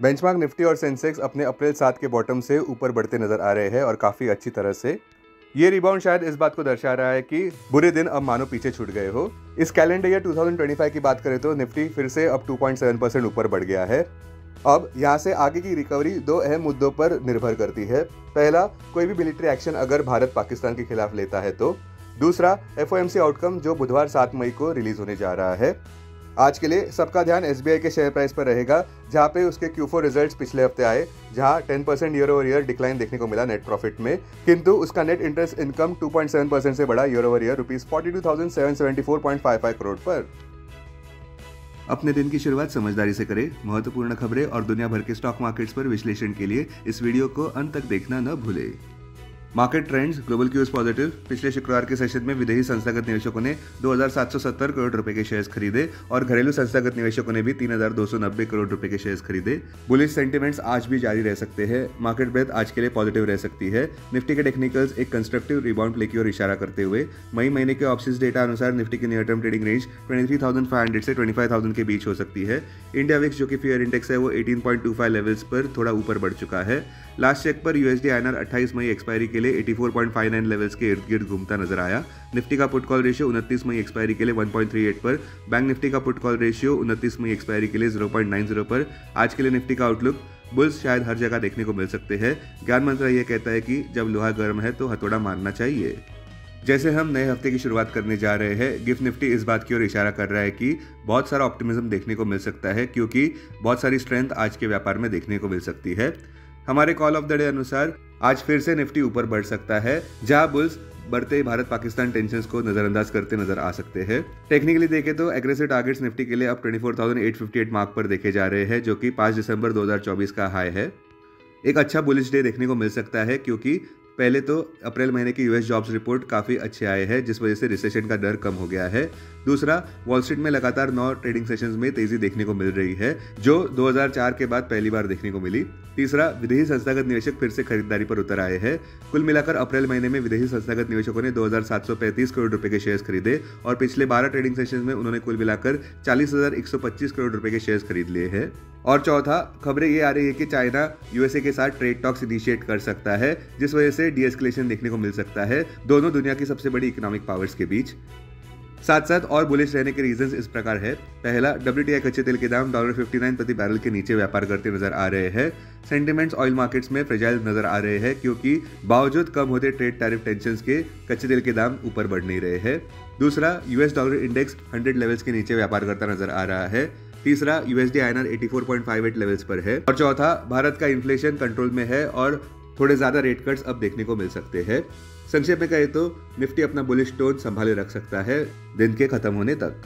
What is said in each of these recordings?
Benchmark Nifty और Sensex अपने अप्रैल 7 के बॉटम से ऊपर बढ़ते नजर आ रहे हैं और काफ़ी अच्छी तरह से। ये रिबाउंड शायद इस बात को दर्शा रहा है कि बुरे दिन अब मानो पीछे छूट गए हो। इस कैलेंडर ईयर 2025 की बात करें तो निफ्टी फिर से अब 2.7% ऊपर बढ़ गया है। अब यहाँ से आगे की रिकवरी दो अहम मुद्दों पर निर्भर करती है। पहला, कोई भी मिलिट्री एक्शन अगर भारत पाकिस्तान के खिलाफ लेता है तो। दूसरा, FOMC आउटकम जो बुधवार 7 मई को रिलीज होने जा रहा है। आज के लिए सबका ध्यान SBI के शेयर प्राइस पर रहेगा, जहां पे उसके Q4 रिजल्ट्स पिछले हफ्ते आए, जहां 10% ईयर ओवर ईयर डिक्लाइन देखने को मिला नेट प्रॉफिट में, किंतु उसका नेट इंटरेस्ट इनकम 2.7% से बढ़ा ईयर ओवर ईयर ₹42,774.55 करोड़ पर। अपने दिन की शुरुआत समझदारी से करें। महत्वपूर्ण खबरें और दुनिया भर के स्टॉक मार्केट्स पर विश्लेषण के लिए इस वीडियो को अंत तक देखना न भूलें। Market trends, global cues positive. पिछले शुक्रवार के सेशन में विदेशी संस्थागत निवेशकों ने 2,770 करोड़ रुपए के शेयर्स खरीदे और घरेलू संस्थागत निवेशकों ने भी 3,290 करोड़ रुपए के शेयर्स खरीदे। बुलिश सेंटिमेंट्स आज भी जारी रह सकते हैं। मार्केट ब्रेथ आज के लिए पॉजिटिव रह सकती है। निफ्टी के टेक्निकल्स एक कंस्ट्रक्टिव रिबाउंड प्ले की ओर इशारा करते हुए मई महीने के ऑप्शंस डेटा अनुसार निफ्टी की नियर टर्म ट्रेडिंग रेंज 23,500 से 25,000 के बीच हो सकती है। इंडिया विक्स जो कि फियर इंडेक्स है वो 18.25 लेवल्स पर थोड़ा ऊपर बढ़ चुका है। लास्ट चेक पर USD INR 28 मई एक्सपायरी के लिए 84.59 लेवल्स के इर्द गिर्द घूमता नजर आया। निफ्टी का पुट कॉल रेशियो 29 मई एक्सपायरी के लिए 1.38 पर। बैंक निफ्टी का पुट कॉल रेशियो 29 मई एक्सपायरी के लिए 0.90 पर। आज के लिए निफ्टी का आउटलुक, बुल्स शायद हर जगह देखने को मिल सकते हैं। ज्ञान मंत्रालय यह कहता है कि जब लोहा गर्म है तो हथौड़ा मारना चाहिए। जैसे हम नए हफ्ते की शुरुआत करने जा रहे हैं, गिफ्ट निफ्टी इस बात की ओर इशारा कर रहा है कि बहुत सारा ऑप्टिमिज्म देखने को मिल सकता है, क्योंकि बहुत सारी स्ट्रेंथ आज के व्यापार में देखने को मिल सकती है। हमारे कॉल ऑफ द डे अनुसार आज फिर से निफ्टी ऊपर बढ़ सकता है, जहां बुल्स बढ़ते भारत पाकिस्तान टेंशंस को नजरअंदाज करते नजर आ सकते हैं। टेक्निकली देखें तो एग्रेसिव टारगेट्स निफ्टी के लिए अब 24,858 मार्क पर देखे जा रहे हैं, जो कि 5 दिसंबर 2024 का हाई है। एक अच्छा बुलिश डे देखने को मिल सकता है, क्योंकि पहले तो अप्रैल महीने की US जॉब्स रिपोर्ट काफ़ी अच्छे आए हैं, जिस वजह से रिसेशन का डर कम हो गया है। दूसरा, वॉल स्ट्रीट में लगातार 9 ट्रेडिंग सेशंस में तेजी देखने को मिल रही है, जो 2004 के बाद पहली बार देखने को मिली। तीसरा, विदेशी संस्थागत निवेशक फिर से खरीदारी पर उतर आए हैं। कुल मिलाकर अप्रैल महीने में विदेशी संस्थागत निवेशकों ने 2,735 करोड़ रुपए के शेयर्स खरीदे और पिछले 12 ट्रेडिंग सेशंस में उन्होंने कुल मिलाकर 40,125 करोड़ रुपए के शेयर्स खरीद लिए हैं। और चौथा, खबरें ये आ रही है कि चाइना USA के साथ ट्रेड टॉक्स इनिशिएट कर सकता है, जिस वजह से डीएस्केलेशन देखने को मिल सकता है दोनों दुनिया की सबसे बड़ी इकोनॉमिक पावर्स के बीच। साथ साथ और बुलिश रहने के रीजंस इस प्रकार है। पहला, WTI कच्चे तेल के दाम $59 प्रति बैरल के नीचे व्यापार करते नजर आ रहे हैं। सेंटिमेंट्स ऑयल मार्केट्स में फ्रेजाइल नजर आ रहे हैं, क्योंकि बावजूद कम होते ट्रेड टैरिफ टेंशंस के कच्चे तेल के दाम ऊपर बढ़ नहीं रहे हैं। दूसरा, US डॉलर इंडेक्स 100 लेवल्स के नीचे व्यापार करता नजर आ रहा है। तीसरा, USD INR 84.58 लेवल्स पर है। और चौथा, भारत का इन्फ्लेशन कंट्रोल में है और थोड़े ज्यादा रेट कट्स अब देखने को मिल सकते हैं। संक्षेप में कहे तो निफ्टी अपना बुलिश टोन संभाले रख सकता है दिन के खत्म होने तक।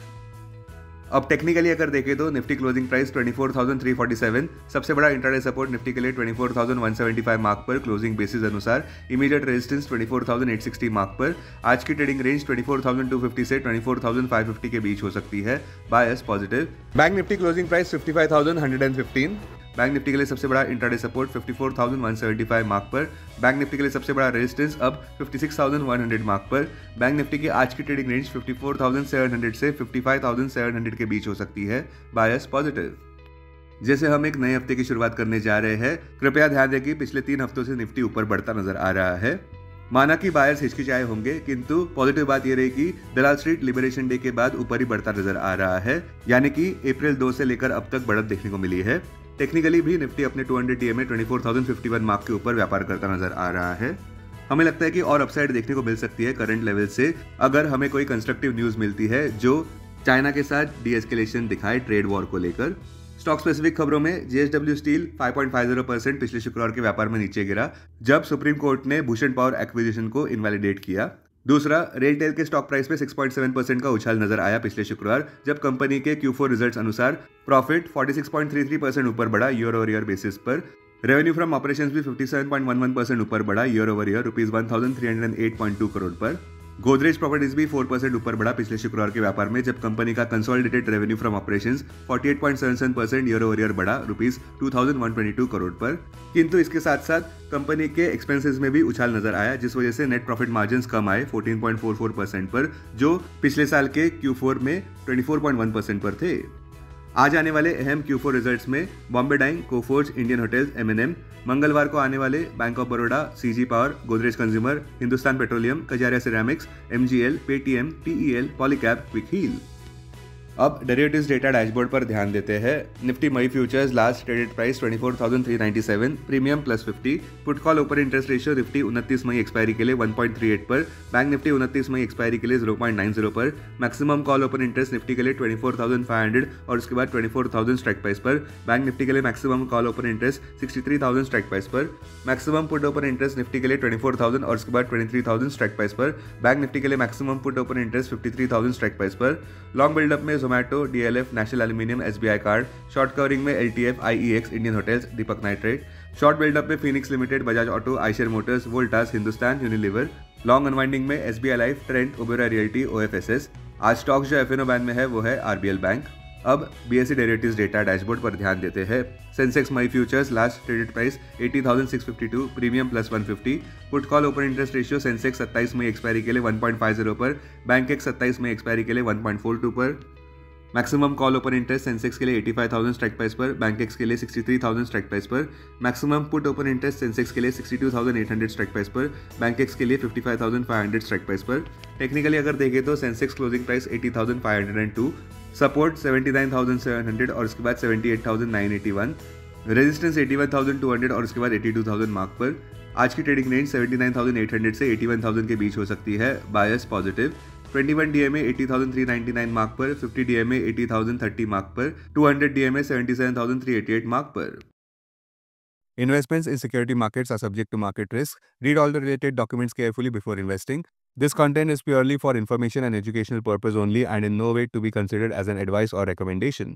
अब टेक्निकली अगर देखें तो निफ्टी क्लोजिंग प्राइस 24,347, सबसे बड़ा इंट्राडे सपोर्ट निफ्टी के लिए 24,175 मार्क पर क्लोजिंग बेसिस अनुसार। इमीडिएट रेजिस्टेंस 24,860 मार्क पर। आज की ट्रेडिंग रेंज 24,250 से 24,550 के बीच हो सकती है। Bias positive. Bank Nifty closing price 55,115। Bank Nifty के लिए सबसे बड़ा इंट्राडे सपोर्ट 54,175 मार्क पर। बैंक निफ्टी के लिए सबसे बड़ा रेजिस्टेंस अब 56,100 मार्क पर। बैंक निफ्टी की आज की ट्रेडिंग रेंज 54,700 से 55,700 के बीच हो सकती है। Bias positive. जैसे हम एक नए हफ्ते की शुरुआत करने जा रहे हैं, कृपया ध्यान दें कि पिछले 3 हफ्तों से निफ्टी ऊपर बढ़ता नजर आ रहा है। माना कि बायर्स हिचकिचाए होंगे, किंतु पॉजिटिव बात यह रही कि दलाल स्ट्रीट लिबरेशन डे के बाद ऊपर ही बढ़ता नजर आ रहा है, यानी कि अप्रैल 2 से लेकर अब तक बढ़त देखने को मिली है। टेक्निकली भी निफ्टी अपने 200 TA में 24,051 मार्क के ऊपर व्यापार करता नजर आ रहा है। हमें लगता है कि और अपसाइड देखने को मिल सकती है करंट लेवल से, अगर हमें कोई कंस्ट्रक्टिव न्यूज मिलती है जो चाइना के साथ डीएस्केलेशन दिखाए ट्रेड वॉर को लेकर। स्टॉक स्पेसिफिक खबरों में JSW स्टील 5.50% पिछले शुक्रवार के व्यापार में नीचे गिरा, जब सुप्रीम कोर्ट ने भूषण पावर एक्विजिशन को इनवैलिडेट किया। दूसरा, रेलटेल के स्टॉक प्राइस में 6.7% का उछाल नजर आया पिछले शुक्रवार, जब कंपनी के Q4 रिजल्ट्स अनुसार प्रॉफिट 46.33% ऊपर बढ़ा ईयर ओवर ईयर बेसिस पर। रेवेन्यू फ्रॉम ऑपरेशंस भी 57.11% ऊपर बढ़ा ईयर ओवर ईयर ₹1,308.2 करोड़ पर। गोदरेज प्रॉपर्टीज भी 4% ऊपर बढ़ा पिछले शुक्रवार के व्यापार में, जब कंपनी का consolidated revenue from operations 48.77% year over year बढ़ा ₹2,122 करोड़ पर। किंतु इसके साथ साथ कंपनी के एक्सपेंसेस में भी उछाल नजर आया, जिस वजह से नेट प्रॉफिट मार्जिन्स कम आए 14.44% पर, जो पिछले साल के Q4 में 24.1% पर थे। आज आने वाले अहम Q4 रिजल्ट्स में Bombay Dyeing, Coforge, Indian Hotels, M&M। मंगलवार को आने वाले Bank of Baroda, CG Power, Godrej Consumer, Hindustan Petroleum, Kajaria Ceramics, MGL, Paytm, TEL, Polycab, Quick Heal. अब डेरिवेटिव्स डेटा डैशबोर्ड पर ध्यान देते हैं। निफ्टी मई futures last traded price 24,397, premium +50। Put call open interest ratio Nifty 29 मई एक्सपायरी के लिए 1.38 पर, बैंक निफ्टी 29 मई एक्सपायरी के लिए 0.90 पर, maximum call open interest Nifty के लिए 24,500 और उसके बाद 24,000 स्ट्राइक प्राइस पर, बैंक निफ्टी के लिए maximum call open interest 63,000 strike price पर, maximum put open interest Nifty के लिए 24,000 और उसके बाद 23,000 स्ट्राइक प्राइस पर, बैंक निफ्टी के लिए maximum put open interest 53,000 strike price पर। लॉन्ग बिल्डअप में Zomato, DLF, National Aluminium, SBI Card. Short covering में LTF, IEX, Indian Hotels, Deepak Nitrate. Short buildup में Phoenix Limited, Bajaj Auto, Eicher Motors, Voltas, Hindustan Unilever. Long unwinding में SBI Life, Trent, Oberoi Realty, OFSS। आज stocks जो FNO ban में है वो है RBL बैंक। अब BSE डेरिवेटिव्स डेटा डैशबोर्ड पर ध्यान देते हैं। सेंसेक्स मई futures last traded price 80,652, premium +150। Put call open interest ratio Sensex 27 मई एक्सपायरी के लिए 1.50 पर, बैंक एक्स 27 मई एक्सपायरी के लिए 1.42 पर। Maximum call open interest Sensex के लिए 85,000 स्ट्राइक प्राइस पर, बैंक एक्स के लिए 63,000 स्ट्राइक प्राइस पर। Maximum put open interest Sensex के लिए 62,800 स्ट्राइक प्राइस पर, बैंक एक्स के लिए 55,500 स्ट्राइक प्राइस पर। टेक्निकली अगर देखें तो सेंसेक्स क्लोजिंग प्राइस 80,502, सपोर्ट 79,700 और उसके बाद 78,981, रेजिस्टेंस 81,200 और उसके बाद 82,000 मार्क पर। आज की ट्रेडिंग रेंज 79,800 से 81,000 के बीच हो सकती है, बायस पॉजिटिव। 21 DMA 80,399 मार्क पर, 50 DMA 80,030 मार्क पर, 200 DMA 77,388 मार्क पर। Investments in security markets are subject to market risk. Read all the related documents carefully before investing. This content is purely for information and educational purpose only and in no way to be considered as an advice or recommendation.